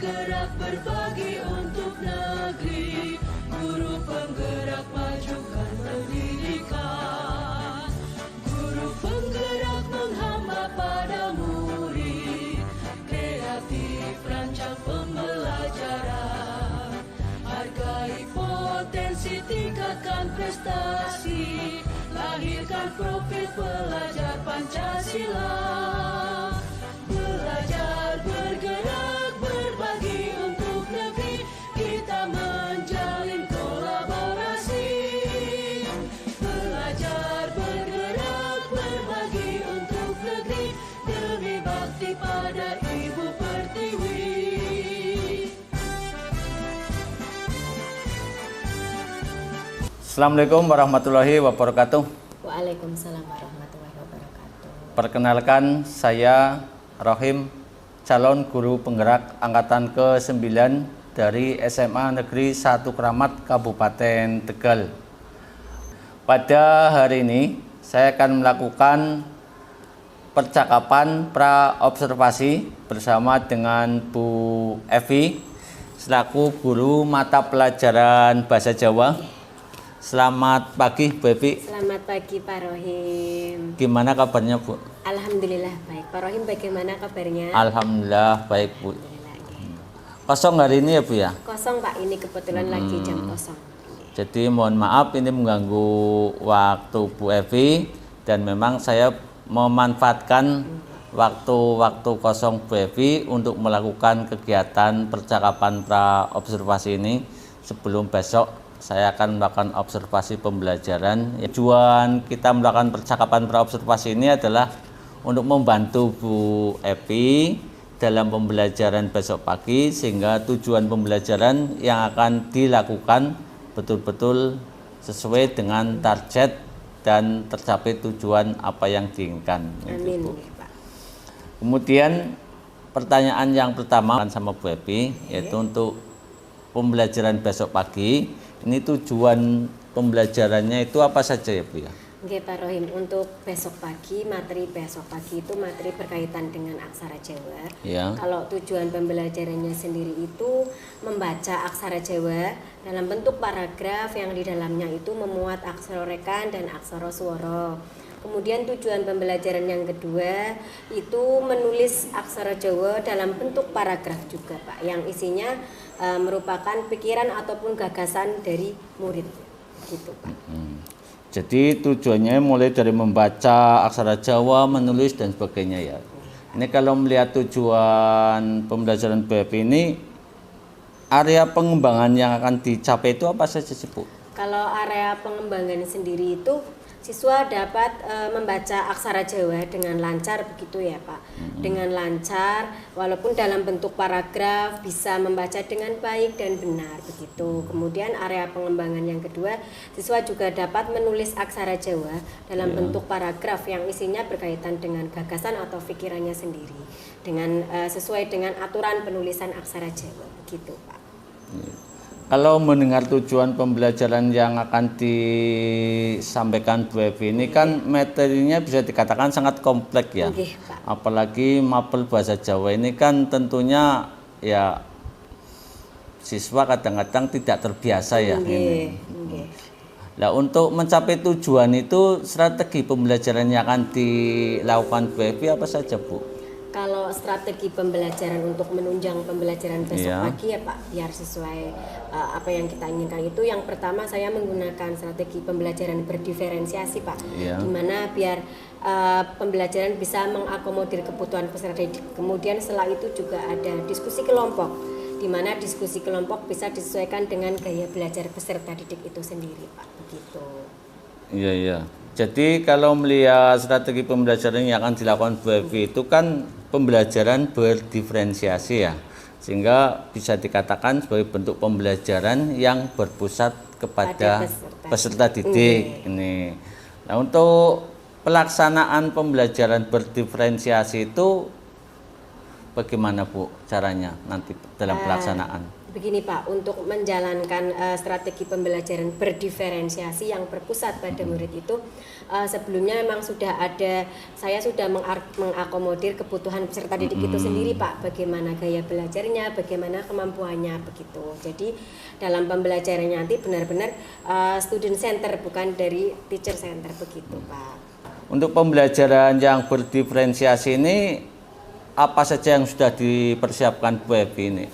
bergerak berbagi untuk negeri, guru penggerak majukan pendidikan, guru penggerak menghamba pada murid, kreatif rancang pembelajaran, hargai potensi, tingkatkan prestasi, lahirkan profil pelajar Pancasila. Belajar, bergerak, berbagi untuk negeri, kita menjalin kolaborasi. Belajar, bergerak, berbagi untuk negeri, demi bakti pada Ibu Pertiwi. Assalamualaikum warahmatullahi wabarakatuh. Waalaikumsalam warahmatullahi wabarakatuh. Perkenalkan, saya Rohim, calon guru penggerak angkatan ke-9 dari SMA Negeri 1 Kramat Kabupaten Tegal. Pada hari ini saya akan melakukan percakapan pra-observasi bersama dengan Bu Evi selaku guru mata pelajaran Bahasa Jawa. Selamat pagi Bu Evi. Selamat pagi Pak Rohim. Gimana kabarnya Bu? Alhamdulillah baik. Pak Rohim bagaimana kabarnya? Alhamdulillah baik Bu. Kosong hari ini ya Bu ya? Kosong Pak, ini kebetulan lagi jam kosong. Jadi mohon maaf ini mengganggu waktu Bu Evi, dan memang saya memanfaatkan waktu-waktu kosong Bu Evi untuk melakukan kegiatan percakapan pra-observasi ini. Sebelum besok saya akan melakukan observasi pembelajaran. Tujuan kita melakukan percakapan pra-observasi ini adalah untuk membantu Bu Evi dalam pembelajaran besok pagi, sehingga tujuan pembelajaran yang akan dilakukan betul-betul sesuai dengan target dan tercapai tujuan apa yang diinginkan. Amin. Bu. Kemudian pertanyaan yang pertama sama Bu Evi, yaitu untuk pembelajaran besok pagi. Ini tujuan pembelajarannya itu apa saja ya Bu ya? Oke Pak Rohim, untuk besok pagi, materi besok pagi itu materi berkaitan dengan aksara Jawa. Ya. Kalau tujuan pembelajarannya sendiri itu membaca aksara Jawa dalam bentuk paragraf yang di dalamnya itu memuat aksara rekan dan aksara swara. Kemudian tujuan pembelajaran yang kedua itu menulis aksara Jawa dalam bentuk paragraf juga Pak, yang isinya merupakan pikiran ataupun gagasan dari murid gitu Pak. Jadi tujuannya mulai dari membaca aksara Jawa, menulis dan sebagainya ya. Ini kalau melihat tujuan pembelajaran BEP ini, area pengembangan yang akan dicapai itu apa saja sih Bu? Kalau area pengembangan sendiri itu siswa dapat membaca aksara Jawa dengan lancar begitu ya Pak. Dengan lancar, walaupun dalam bentuk paragraf bisa membaca dengan baik dan benar begitu. Kemudian area pengembangan yang kedua, siswa juga dapat menulis aksara Jawa dalam bentuk paragraf yang isinya berkaitan dengan gagasan atau pikirannya sendiri, dengan sesuai dengan aturan penulisan aksara Jawa begitu Pak. Kalau mendengar tujuan pembelajaran yang akan disampaikan Bu Evi ini kan materinya bisa dikatakan sangat kompleks ya. Oke, Pak. Apalagi mapel bahasa Jawa ini kan tentunya ya siswa kadang-kadang tidak terbiasa ya ini. Nah, untuk mencapai tujuan itu strategi pembelajaran yang akan dilakukan Bu Evi apa saja Bu? Kalau strategi pembelajaran untuk menunjang pembelajaran besok Iya. pagi ya Pak, biar sesuai apa yang kita inginkan itu, yang pertama saya menggunakan strategi pembelajaran berdiferensiasi Pak, Iya. dimana biar pembelajaran bisa mengakomodir kebutuhan peserta didik. Kemudian setelah itu juga ada diskusi kelompok, di mana diskusi kelompok bisa disesuaikan dengan gaya belajar peserta didik itu sendiri Pak, begitu. Iya, iya. Jadi kalau melihat strategi pembelajaran yang akan dilakukan Bu Evi itu kan pembelajaran berdiferensiasi ya, sehingga bisa dikatakan sebagai bentuk pembelajaran yang berpusat kepada peserta didik ini. Nah, untuk pelaksanaan pembelajaran berdiferensiasi itu bagaimana Bu caranya nanti dalam pelaksanaan? Begini Pak, untuk menjalankan strategi pembelajaran berdiferensiasi yang berpusat pada murid itu sebelumnya memang saya sudah mengakomodir kebutuhan peserta didik itu sendiri Pak, bagaimana gaya belajarnya, bagaimana kemampuannya begitu. Jadi dalam pembelajarannya nanti benar-benar student center bukan dari teacher center begitu Pak. Untuk pembelajaran yang berdiferensiasi ini apa saja yang sudah dipersiapkan Bu Evi ini?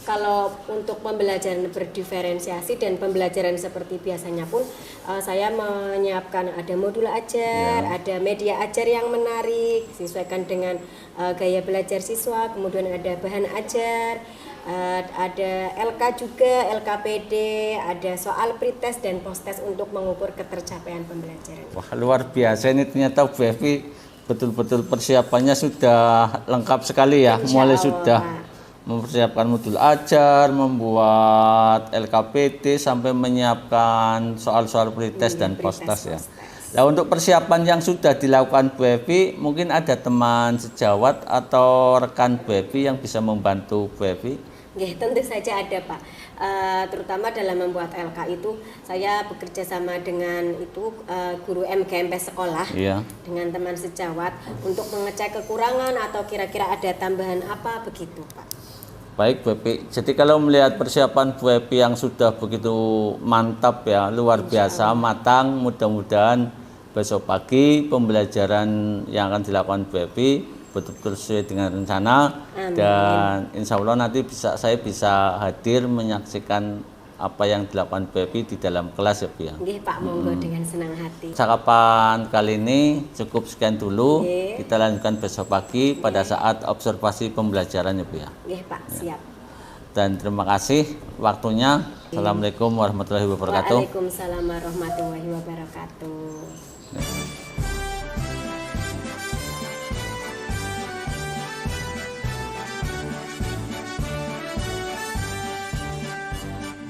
Kalau untuk pembelajaran berdiferensiasi dan pembelajaran seperti biasanya pun saya menyiapkan ada modul ajar, ada media ajar yang menarik, disesuaikan dengan gaya belajar siswa, kemudian ada bahan ajar, ada LK juga, LKPD, ada soal pretest dan posttest untuk mengukur ketercapaian pembelajaran. Wah, luar biasa ini ternyata Bu Evi betul-betul persiapannya sudah lengkap sekali ya. Mulai sudah mempersiapkan modul ajar, membuat LKPD sampai menyiapkan soal-soal pretest dan posttest ya. Nah, untuk persiapan yang sudah dilakukan Bu Evi, mungkin ada teman sejawat atau rekan Bu Evi yang bisa membantu Bu Evi? Ya, tentu saja ada Pak. Terutama dalam membuat LK itu saya bekerja sama dengan guru MGMP sekolah dengan teman sejawat untuk mengecek kekurangan atau kira-kira ada tambahan apa begitu Pak. Baik Bu Evi, jadi kalau melihat persiapan Bu Evi yang sudah begitu mantap ya, luar biasa, matang, mudah-mudahan besok pagi pembelajaran yang akan dilakukan Bu Evi betul-betul sesuai dengan rencana. Amin. Dan insya Allah nanti saya bisa hadir menyaksikan apa yang dilakukan Bu Evi di dalam kelas ya Bu ya. Nggih Pak, monggo dengan senang hati. Cakapan kali ini cukup sekian dulu. Kita lanjutkan besok pagi pada saat observasi pembelajaran ya Bu ya. Nggih Pak, siap. Dan terima kasih waktunya. Assalamualaikum warahmatullahi wabarakatuh. Waalaikumsalam warahmatullahi wabarakatuh.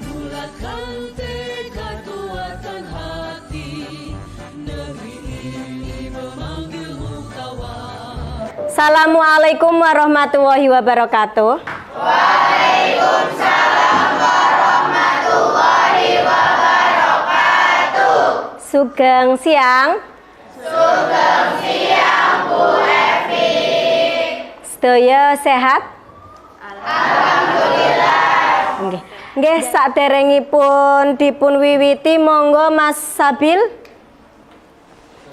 Bulatkan tekad kuatkan hati, negeri ini memanggilmu kawan. Assalamualaikum warahmatullahi wabarakatuh. Waalaikumsalam warahmatullahi wabarakatuh. Sugeng siang. Sugeng siang Bu Evi. Sedaya sehat? Alhamdulillah. Nggih, saderengipun dipun wiwiti monggo Mas Sabil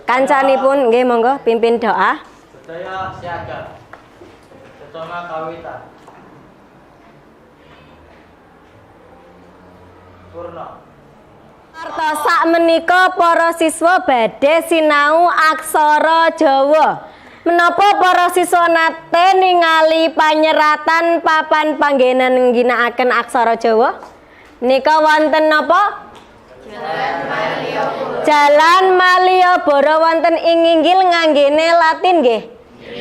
kancanipun nggih monggo pimpin doa. Sedaya siaga. Setengah kawitan. Purna. Arta sakmenika para siswa badhe sinau aksara Jawa. Menapa para siswa nate ningali panyeratan papan panggenan ngginakaken aksara Jawa? Menika wonten napa? Jalan Malioboro wonten ing inggil nganggene Latin nggih.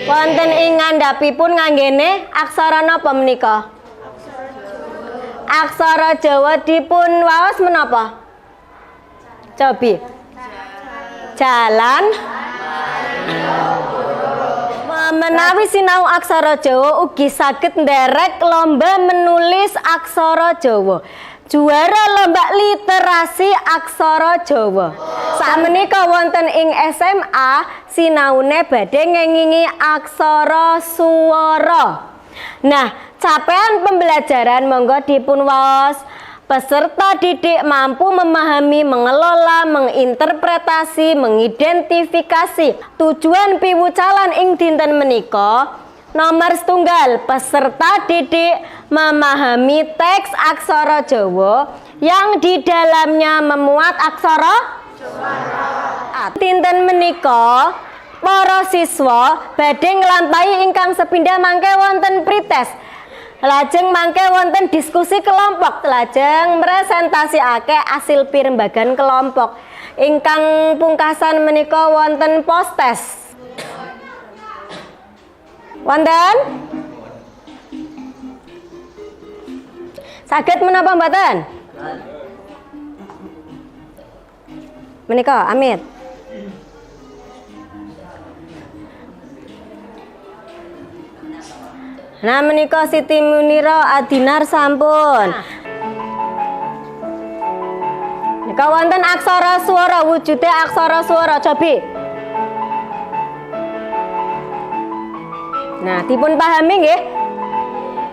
Wonten ing ngandhapipun nganggene aksara napa menika? Aksara Jawa dipun waos menapa? Cobi. Jalan menawi sinau aksara Jawa ugi saged nderek lomba menulis aksara Jawa. Juara lomba literasi aksara Jawa. Sakmenika wonten ing SMA sinaune badhe ngengingi aksara swara. Nah, capaian pembelajaran monggo dipun waos. Peserta didik mampu memahami, mengelola, menginterpretasi, mengidentifikasi tujuan piwucalan ing dinten menika. Nomor setunggal, peserta didik memahami teks aksara Jawa yang di dalamnya memuat aksara Jawa. Dinten menika para siswa badhe nglampahi ingkang sepindhah mangke wonten pretest. Lajeng mangke wonten diskusi kelompok, lajeng presentasiake hasil pirembagan kelompok. Ingkang pungkasan menika wonten posttest. Wonten? Saged menapa mboten? Menika amit. Nah menika Siti Munira Adinar sampun. Nika wonten aksara swara, wujude aksara swara cobi. Nah dipun pahami nggih?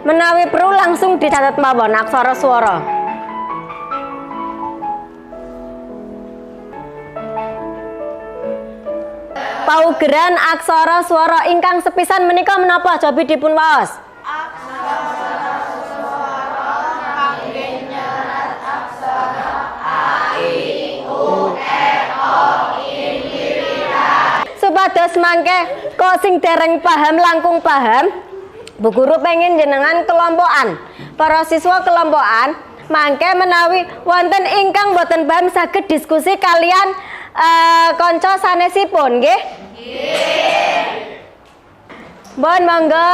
Menawi perlu langsung dicatat mawon aksara swara. Paugeran aksara swara ingkang sepisan menika menapa? Cobi dipun waos. Supados mangke kok sing dereng paham langkung paham, Bu Guru pengen jenengan kelompokan. Para siswa kelompokan mangke menawi wonten ingkang boten paham saged diskusi kalian kanca sanesipun nggih. Mohon monggo.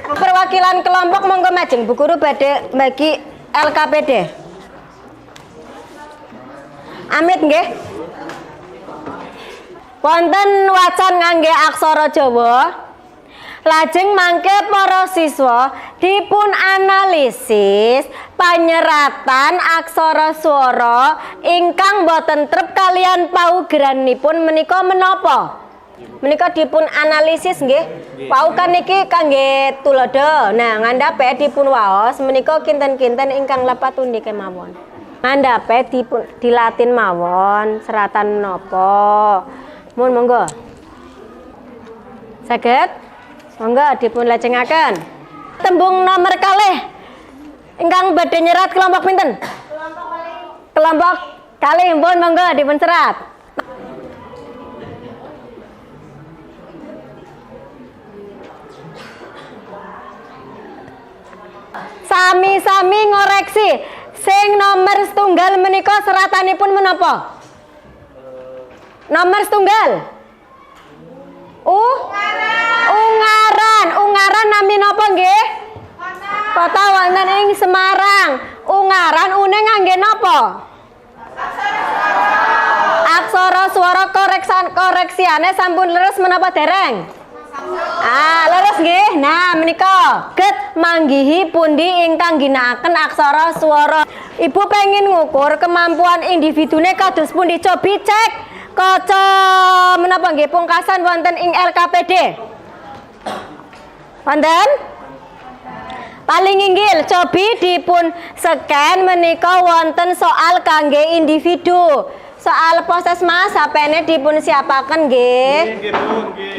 Perwakilan kelompok monggo majeng, Bu Guru badhe bagi LKPD. Amit nggih. Wonten wacan ngangge aksara Jawa. Lajeng mangke para siswa dipun analisis panyeratan aksara swara ingkang boten trep kalian paugeranipun menika menapa? Menika dipun analisis nggih. Wau kan niki kangge tulodo. Nah, ngandhape dipun waos menika kinten-kinten ingkang lepat pundi kemawon. Ngandhape dipun dilatin mawon seratan napa? Mohon monggo. Saged? Monggo dipun lajengaken. Tembung nomor kalih ingkang badhe nyerat kelompok pinten? Kelompok kalih mohon monggo dipun serat. Sami-sami ngoreksi. Sing nomor setunggal menika seratanipun menapa? Nomor setunggal. Ungaran nami napa nggih? Kota wonten ing Semarang. Ungaran une ngangge napa? Aksara swara koreksiane sampun leres menapa dereng? Leres nggih. Nah, menika ket manggihi pundi ingkang ginakaken aksara swara. Ibu pengen ngukur kemampuan individune kados pundi, cobi cek kaca menapa nggih pungkasan wonten ing LKPD. Wonten? Paling inggil cobi dipun scan menika wonten soal kangge individu. Soal Posesmas HP-ne dipun siapaken nggih.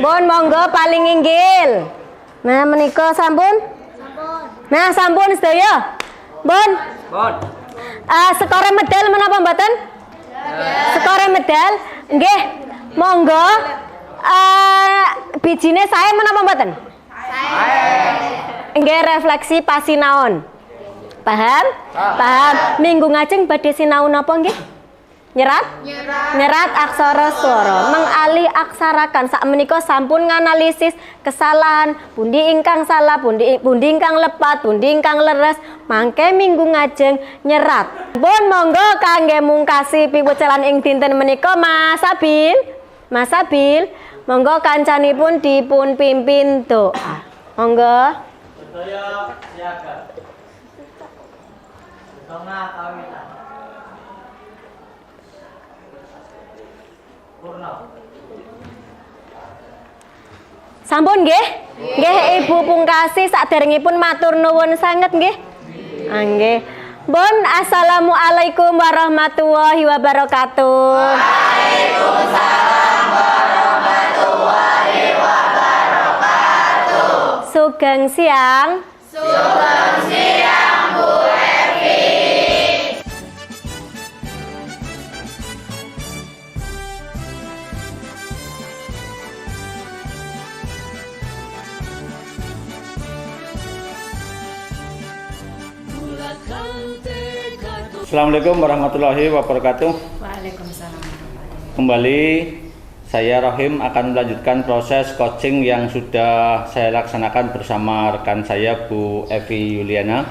Mohon monggo paling inggil. Nah menika sampun? Nah sampun sedaya. Bon. Skore medal menapa mboten? Skore medal nggih. Monggo bijine sae menapa mboten? Nggih refleksi pasinaon. Paham? Paham. Minggu ngajeng badhe sinau napa nggih? Nyerat aksara swara, mengalih aksarakan. Sakmenika sampun nganalisis kesalahan, pundi ingkang salah, pundi ingkang lepat, pundi ingkang leres. Mangke minggu ngajeng nyerat. Pun monggo kangge mungkasi piwucalan ing dinten menika Mas Abil, monggo kancanipun dipun pimpin doa. Monggo. Sedaya siaga. Setengah kawitan. Sampun nggih? Nggih Ibu pungkasi saderengipun matur nuwun sanget nggih. Nggih. Bon, assalamualaikum warahmatullahi wabarakatuh. Waalaikumsalam warahmatullahi wabarakatuh. Sugeng siang. Sugeng siang Bu Evi. Assalamualaikum warahmatullahi wabarakatuh. Waalaikumsalam. Kembali saya Rohim akan melanjutkan proses coaching yang sudah saya laksanakan bersama rekan saya Bu Evi Yuliana.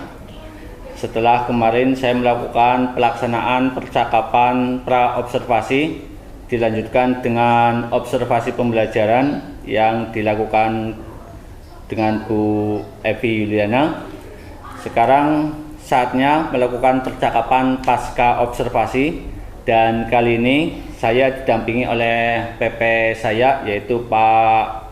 Setelah kemarin saya melakukan pelaksanaan percakapan pra-observasi, dilanjutkan dengan observasi pembelajaran yang dilakukan dengan Bu Evi Yuliana. Sekarang saatnya melakukan percakapan pasca observasi, dan kali ini saya didampingi oleh PP saya, yaitu Pak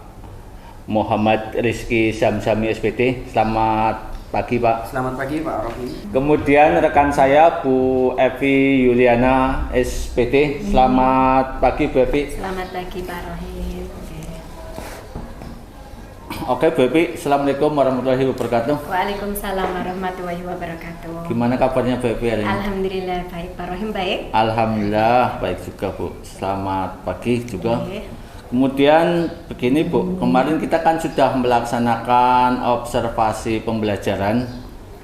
Muhammad Rizky Zamzami SPT. Selamat pagi Pak. Selamat pagi Pak Rohim. Kemudian rekan saya Bu Evi Yuliana SPT. Selamat pagi Bu Evi. Selamat pagi Pak Rohim. Oke Bu Evi, Assalamualaikum warahmatullahi wabarakatuh. Waalaikumsalam warahmatullahi wabarakatuh. Gimana kabarnya Bu Evi hari ini? Alhamdulillah baik Pak Rohim, baik. Alhamdulillah baik juga Bu. Selamat pagi juga. Oke. Kemudian begini Bu, kemarin kita kan sudah melaksanakan observasi pembelajaran,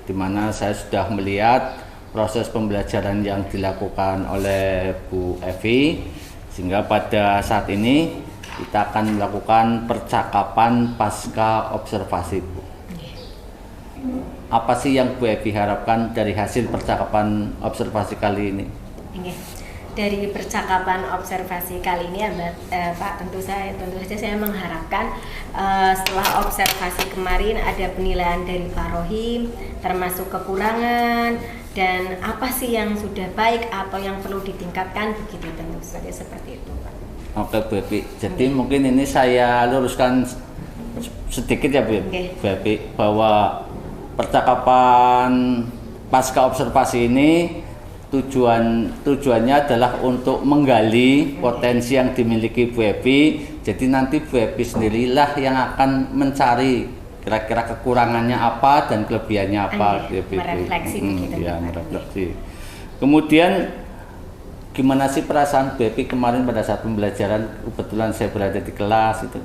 di mana saya sudah melihat proses pembelajaran yang dilakukan oleh Bu Evi, sehingga pada saat ini kita akan melakukan percakapan pasca observasi Bu. Apa sih yang Bu Evi harapkan dari hasil percakapan observasi kali ini? Oke. Dari percakapan observasi kali ini Pak, tentu saja saya mengharapkan setelah observasi kemarin ada penilaian dari Pak Rohim, termasuk kekurangan dan apa sih yang sudah baik atau yang perlu ditingkatkan, begitu tentu saja seperti itu Pak. Oke Bu Evi, jadi mungkin ini saya luruskan sedikit ya Bu Evi, bahwa percakapan pasca observasi ini tujuannya adalah untuk menggali potensi yang dimiliki Bu Evi. Jadi nanti Bu Evi sendirilah yang akan mencari kira-kira kekurangannya apa dan kelebihannya apa. Merefleksi begitu. Ya, merefleksi. Kemudian gimana sih perasaan Bu Evi kemarin pada saat pembelajaran? Kebetulan saya berada di kelas itu.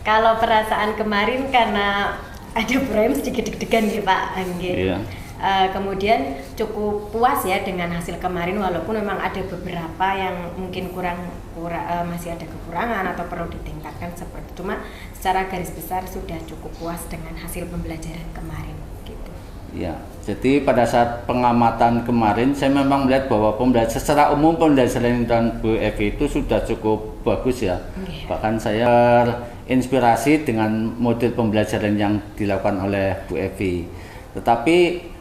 Kalau perasaan kemarin karena ada problem sedikit deg-degan ya Pak. Iya. Kemudian cukup puas ya dengan hasil kemarin, walaupun memang ada beberapa yang mungkin masih ada kekurangan atau perlu ditingkatkan seperti itu. Cuma secara garis besar sudah cukup puas dengan hasil pembelajaran kemarin gitu. Ya, jadi pada saat pengamatan kemarin saya memang melihat bahwa pembelajaran secara umum pembelajaran dan Bu Evi itu sudah cukup bagus ya. Bahkan saya terinspirasi dengan model pembelajaran yang dilakukan oleh Bu Evi. Tetapi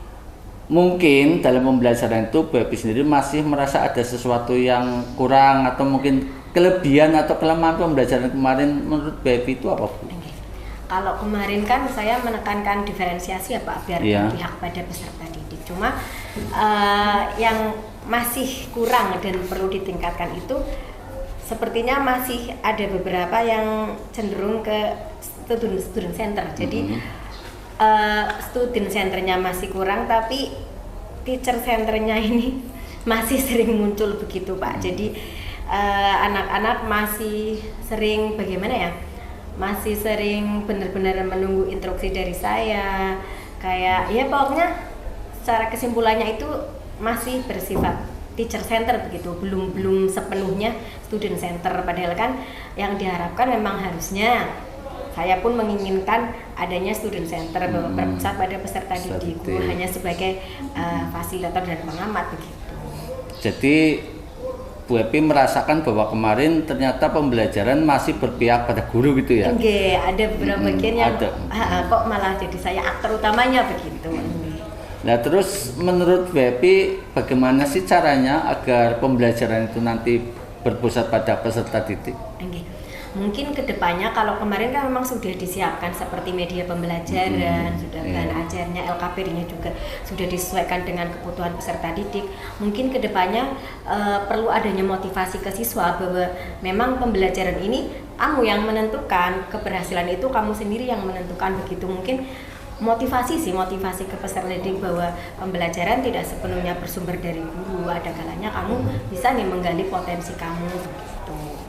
mungkin dalam pembelajaran itu Bu Evi sendiri masih merasa ada sesuatu yang kurang, atau mungkin kelebihan atau kelemahan pembelajaran kemarin menurut Bu Evi itu apa Bu? Kalau kemarin kan saya menekankan diferensiasi ya Pak, biar berpihak pada peserta didik. Cuma yang masih kurang dan perlu ditingkatkan itu sepertinya masih ada beberapa yang cenderung ke student center. Jadi student centernya masih kurang, tapi teacher centernya ini masih sering muncul begitu Pak. Jadi anak-anak masih sering masih sering benar-benar menunggu instruksi dari saya, kayak ya pokoknya secara kesimpulannya itu masih bersifat teacher center begitu, belum sepenuhnya student center. Padahal kan yang diharapkan memang harusnya, saya pun menginginkan adanya student center bahwa berpusat pada peserta didik, hanya sebagai fasilitator dan pengamat begitu. Jadi Bu Evi merasakan bahwa kemarin ternyata pembelajaran masih berpihak pada guru gitu ya? Enggak, ada beberapa bagian yang kok malah jadi saya aktor utamanya begitu. Nah terus menurut Bu Evi bagaimana sih caranya agar pembelajaran itu nanti berpusat pada peserta didik? Mungkin kedepannya, kalau kemarin kan memang sudah disiapkan seperti media pembelajaran, sudah bahan ajarnya, LKPD-nya juga sudah disesuaikan dengan kebutuhan peserta didik. Mungkin kedepannya perlu adanya motivasi ke siswa bahwa memang pembelajaran ini kamu yang menentukan, keberhasilan itu kamu sendiri yang menentukan begitu. Mungkin motivasi ke peserta didik bahwa pembelajaran tidak sepenuhnya bersumber dari guru, ada kalanya kamu bisa nih menggali potensi kamu begitu.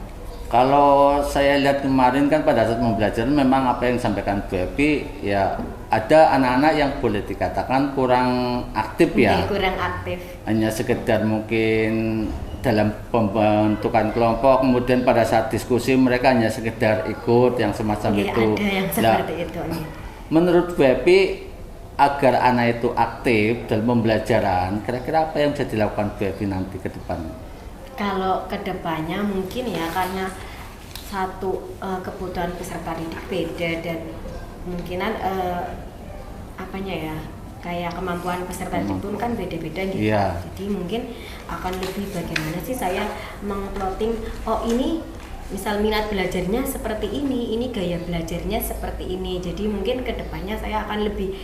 Kalau saya lihat kemarin kan pada saat pembelajaran memang apa yang disampaikan Bu Evi, ya ada anak-anak yang boleh dikatakan kurang aktif ya. Kurang aktif. Hanya sekedar mungkin dalam pembentukan kelompok, kemudian pada saat diskusi mereka hanya sekedar ikut yang semacam itu. Ada yang seperti itu. Menurut Bu Evi, agar anak itu aktif dalam pembelajaran, kira-kira apa yang bisa dilakukan Bu Evi nanti ke depan? Kalau kedepannya mungkin ya, karena satu kebutuhan peserta didik beda dan kemungkinan apanya ya, kayak kemampuan peserta didik pun kan beda-beda gitu. Iya. Jadi mungkin akan lebih bagaimana sih saya mengplotting, oh ini misal minat belajarnya seperti ini gaya belajarnya seperti ini. Jadi mungkin kedepannya saya akan lebih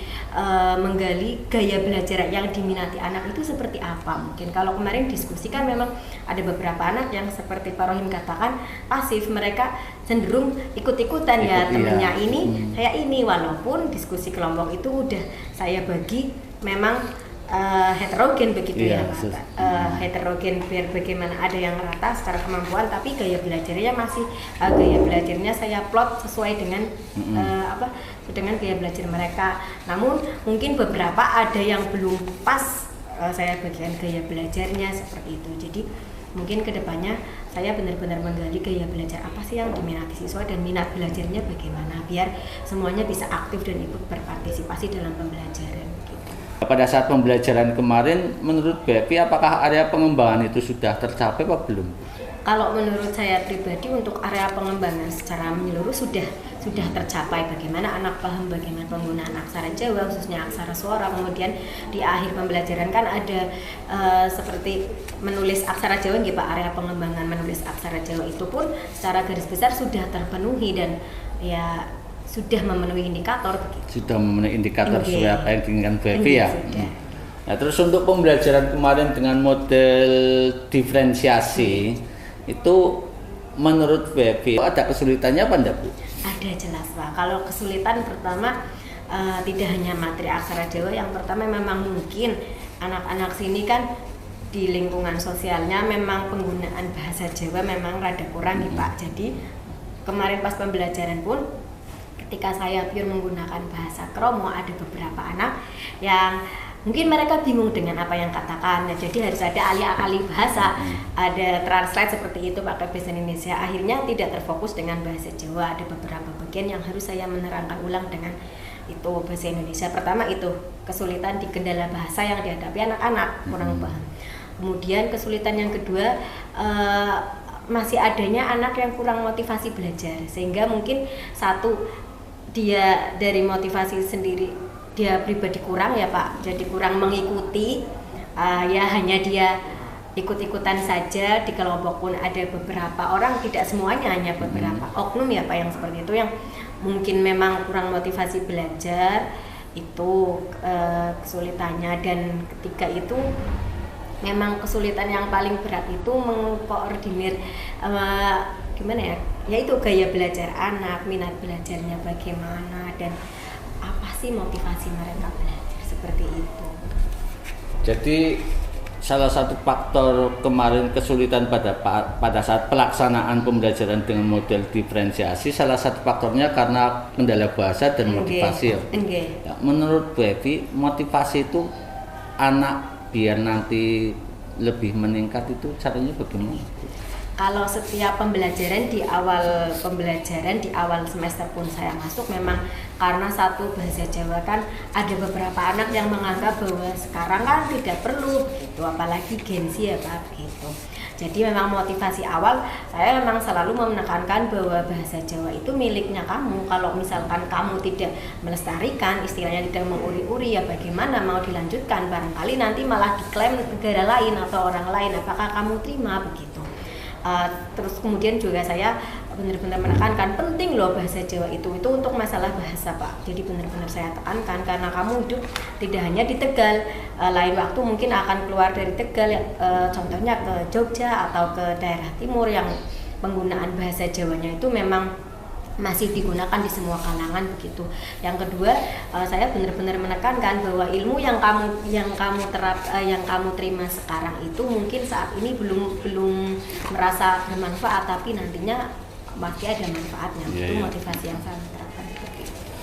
menggali gaya belajar yang diminati anak itu seperti apa. Mungkin kalau kemarin diskusi kan memang ada beberapa anak yang seperti Pak Rohim katakan pasif, mereka cenderung ikut-ikutan ya temennya ini saya ini, walaupun diskusi kelompok itu udah saya bagi memang heterogen begitu ya Pak. Heterogen biar bagaimana ada yang rata secara kemampuan, tapi gaya belajarnya masih gaya belajarnya saya plot sesuai dengan dengan gaya belajar mereka. Namun mungkin beberapa ada yang belum pas saya bagikan gaya belajarnya seperti itu. Jadi mungkin kedepannya saya benar-benar menggali gaya belajar apa sih yang diminati siswa dan minat belajarnya bagaimana biar semuanya bisa aktif dan ikut berpartisipasi dalam pembelajaran gitu. Pada saat pembelajaran kemarin, menurut Bepi, apakah area pengembangan itu sudah tercapai atau belum? Kalau menurut saya pribadi untuk area pengembangan secara menyeluruh sudah tercapai. Bagaimana anak paham bagaimana penggunaan aksara Jawa, khususnya aksara suara. Kemudian di akhir pembelajaran kan ada seperti menulis aksara Jawa, gitu Pak. Area pengembangan menulis aksara Jawa itu pun secara garis besar sudah terpenuhi dan ya sudah memenuhi indikator. Sudah memenuhi indikator sesuai apa yang diinginkan Bepi ya. Nah, terus untuk pembelajaran kemarin dengan model diferensiasi itu menurut Bepi ada kesulitannya apa enggak Bu? Ada jelas Pak. Kalau kesulitan pertama tidak hanya materi aksara Jawa, yang pertama memang mungkin anak-anak sini kan di lingkungan sosialnya memang penggunaan bahasa Jawa memang rada kurang nih Pak. Jadi kemarin pas pembelajaran pun ketika saya pure menggunakan bahasa kromo, ada beberapa anak yang mungkin mereka bingung dengan apa yang katakan. Nah, jadi harus ada alih bahasa, ada translate seperti itu pakai bahasa Indonesia. Akhirnya tidak terfokus dengan bahasa Jawa. Ada beberapa bagian yang harus saya menerangkan ulang dengan itu bahasa Indonesia. Pertama itu kesulitan di kendala bahasa yang dihadapi anak-anak kurang paham. Kemudian kesulitan yang kedua masih adanya anak yang kurang motivasi belajar, sehingga mungkin satu dia dari motivasi sendiri dia pribadi kurang ya Pak, jadi kurang mengikuti, ya hanya dia ikut-ikutan saja. Di kelompok pun ada beberapa orang, tidak semuanya, hanya beberapa oknum ya Pak yang seperti itu, yang mungkin memang kurang motivasi belajar. Itu kesulitannya. Dan ketiga itu memang kesulitan yang paling berat itu mengkoordinir gimana ya, yaitu gaya belajar anak, minat belajarnya bagaimana, dan apa sih motivasi mereka belajar seperti itu. Jadi salah satu faktor kemarin kesulitan pada saat pelaksanaan pembelajaran dengan model diferensiasi, salah satu faktornya karena kendala bahasa dan motivasi. Ya, menurut Bepi, motivasi itu anak biar nanti lebih meningkat itu caranya bagaimana? Kalau setiap pembelajaran di awal semester pun saya masuk, memang karena satu bahasa Jawa kan ada beberapa anak yang menganggap bahwa sekarang kan tidak perlu gitu, apalagi Gen Z ya Pak gitu. Jadi memang motivasi awal saya memang selalu menekankan bahwa bahasa Jawa itu miliknya kamu. Kalau misalkan kamu tidak melestarikan, istilahnya tidak menguri-uri, ya bagaimana mau dilanjutkan? Barangkali nanti malah diklaim negara lain atau orang lain. Apakah kamu terima begitu? Terus kemudian juga saya benar-benar menekankan penting loh bahasa Jawa itu untuk masalah bahasa Pak. Jadi benar-benar saya tekankan, karena kamu hidup tidak hanya di Tegal, lain waktu mungkin akan keluar dari Tegal, contohnya ke Jogja atau ke daerah timur yang penggunaan bahasa Jawanya itu memang masih digunakan di semua kalangan begitu. Yang kedua, saya benar-benar menekankan bahwa ilmu yang kamu terima sekarang itu mungkin saat ini belum merasa bermanfaat, tapi nantinya pasti ada manfaatnya. Itu motivasi yang saya terapkan.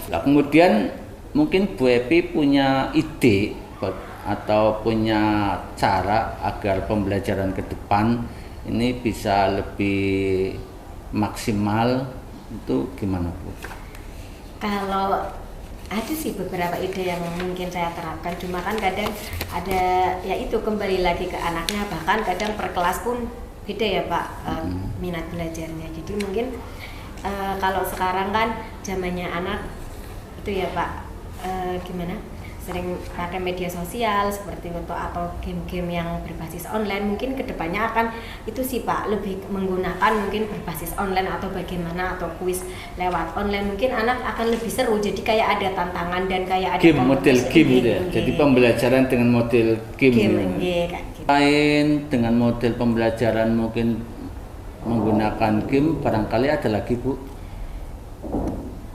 Nah, kemudian mungkin Bu Epi punya ide atau punya cara agar pembelajaran ke depan ini bisa lebih maksimal, itu gimana Bu? Kalau ada sih beberapa ide yang mungkin saya terapkan, cuma kan kadang ada, ya itu kembali lagi ke anaknya, bahkan kadang per kelas pun beda ya Pak minat belajarnya. Jadi mungkin kalau sekarang kan zamannya anak itu ya Pak, gimana? Sering pakai media sosial seperti itu atau game-game yang berbasis online, mungkin kedepannya akan itu sih Pak, lebih menggunakan mungkin berbasis online atau bagaimana, atau kuis lewat online, mungkin anak akan lebih seru, jadi kayak ada tantangan dan kayak ada game, model game gitu ya. Jadi pembelajaran dengan model game kayak gitu. Lain dengan model pembelajaran mungkin menggunakan game, barangkali ada lagi Bu?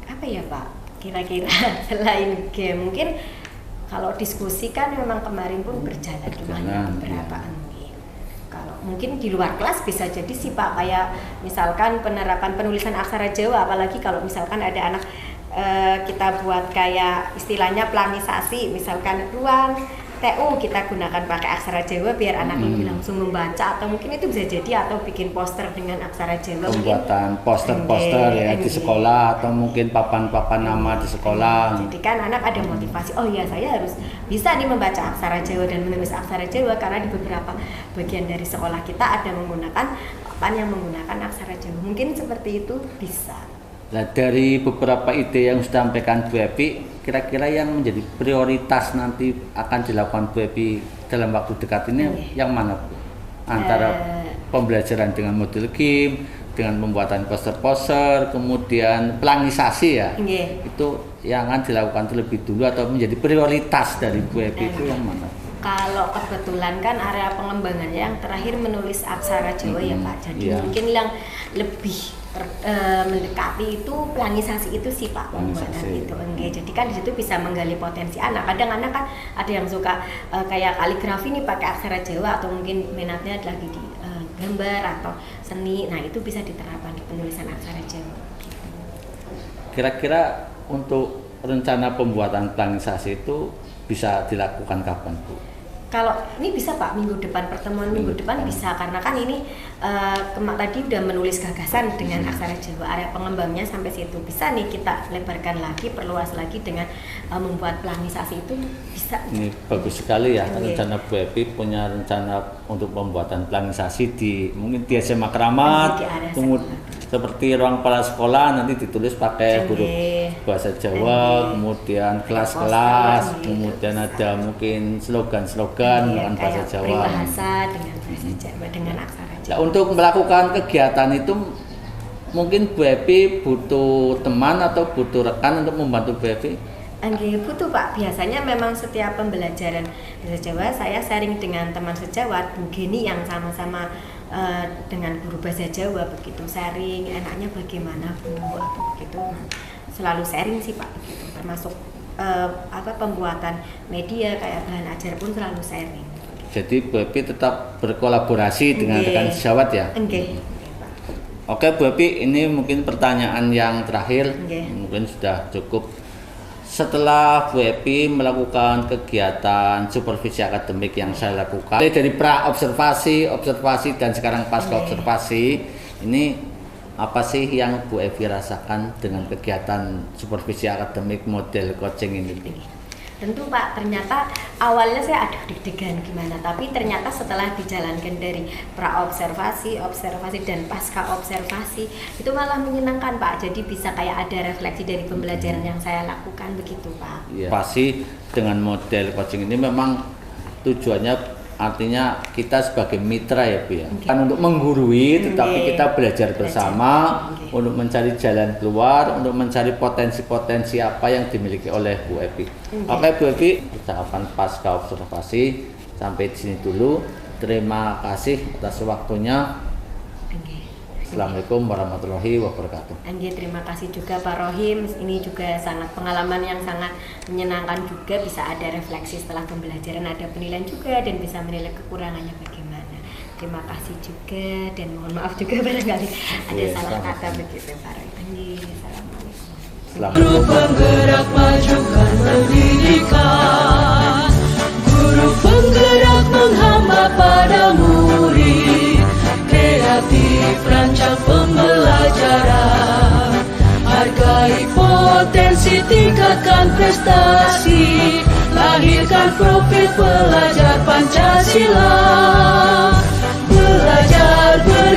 Apa ya Pak, kira-kira selain game mungkin kalau diskusi kan memang kemarin pun berjalan beberapa Kalau mungkin di luar kelas bisa jadi sih Pak, kayak misalkan penerapan penulisan aksara Jawa, apalagi kalau misalkan ada anak kita buat kayak istilahnya planisasi, misalkan ruang TU kita gunakan pakai aksara Jawa biar anak lebih langsung membaca, atau mungkin itu bisa jadi, atau bikin poster dengan aksara Jawa, pembuatan poster-poster ya di sekolah, atau mungkin papan-papan nama di sekolah. Jadi kan anak ada motivasi, oh ya saya harus bisa nih membaca aksara Jawa dan menulis aksara Jawa, karena di beberapa bagian dari sekolah kita ada menggunakan papan yang menggunakan aksara Jawa, mungkin seperti itu bisa. Nah, dari beberapa ide yang sudah disampaikan Bu Evi, kira-kira yang menjadi prioritas nanti akan dilakukan Bu Evi dalam waktu dekat ini yang mana Bu? Antara pembelajaran dengan model game, dengan pembuatan poster-poster, kemudian pelangisasi ya, itu yang akan dilakukan terlebih dulu atau menjadi prioritas dari Bu Evi itu yang mana? Kalau kebetulan kan area pengembangannya yang terakhir menulis aksara Jawa ya Pak, jadi mungkin yang lebih mendekati itu planisasi itu sih Pak, pembuatan itu jadi kan di situ bisa menggali potensi anak. Kadang anak kan ada yang suka kayak kaligrafi nih pakai aksara Jawa, atau mungkin minatnya lagi di gambar atau seni, nah itu bisa diterapkan di penulisan aksara Jawa. Kira-kira untuk rencana pembuatan planisasi itu bisa dilakukan kapan Bu? Kalau ini bisa Pak, minggu depan, pertemuan minggu depan bisa, karena kan ini tadi udah menulis gagasan dengan aksara Jawa, area pengembangnya sampai situ, bisa nih kita lebarkan lagi, perluas lagi dengan membuat planisasi itu bisa. Ini bagus sekali ya, rencana Bu Evi punya rencana untuk pembuatan planisasi mungkin di SMA Keramat, seperti ruang kepala sekolah nanti ditulis pakai huruf bahasa Jawa, kemudian kelas-kelas, kemudian ada mungkin slogan-slogan dengan bahasa Jawa. Bahasa dengan bahasa Jawa dengan aksara Jawa. Nah, untuk melakukan kegiatan itu mungkin Bu Evi butuh teman atau butuh rekan untuk membantu Bu Evi? Butuh Pak, biasanya memang setiap pembelajaran bahasa Jawa saya sharing dengan teman sejawat Bu Geni yang sama-sama dengan guru bahasa Jawa, begitu sharing enaknya bagaimana Bu, atau begitu selalu sharing sih Pak, begitu termasuk pembuatan media kayak bahan ajar pun selalu sharing. Jadi Bu Evi tetap berkolaborasi dengan rekan sejawat ya? Oke Bu Evi, ini mungkin pertanyaan yang terakhir, mungkin sudah cukup. Setelah Bu Evi melakukan kegiatan supervisi akademik yang saya lakukan, dari pra observasi, observasi dan sekarang pasca observasi, ini apa sih yang Bu Evi rasakan dengan kegiatan supervisi akademik model coaching ini? Tentu Pak, ternyata awalnya saya ada deg-degan gimana, tapi ternyata setelah dijalankan dari pra-observasi, observasi, dan pasca-observasi, itu malah menyenangkan Pak. Jadi bisa kayak ada refleksi dari pembelajaran yang saya lakukan, begitu Pak. Ya, pasti dengan model coaching ini memang tujuannya artinya kita sebagai mitra ya Bu ya, kan untuk menggurui, tetapi kita belajar bersama untuk mencari jalan keluar, untuk mencari potensi-potensi apa yang dimiliki oleh Bu Evi. Oke Bu Evi, percakapan pasca observasi sampai di sini dulu. Terima kasih atas waktunya. Assalamualaikum warahmatullahi wabarakatuh. Terima kasih juga Pak Rohim. Ini juga sangat pengalaman yang sangat menyenangkan juga, bisa ada refleksi setelah pembelajaran, ada penilaian juga dan bisa menilai kekurangannya bagaimana. Terima kasih juga dan mohon maaf juga barangkali ada salah kata begitu Pak Rohim. Assalamualaikum. Guru penggerak majukan pendidikan, guru penggerak menghamba pada murid, kreatif rancang pembelajaran, hargai potensi, tingkatkan prestasi, lahirkan profil pelajar Pancasila.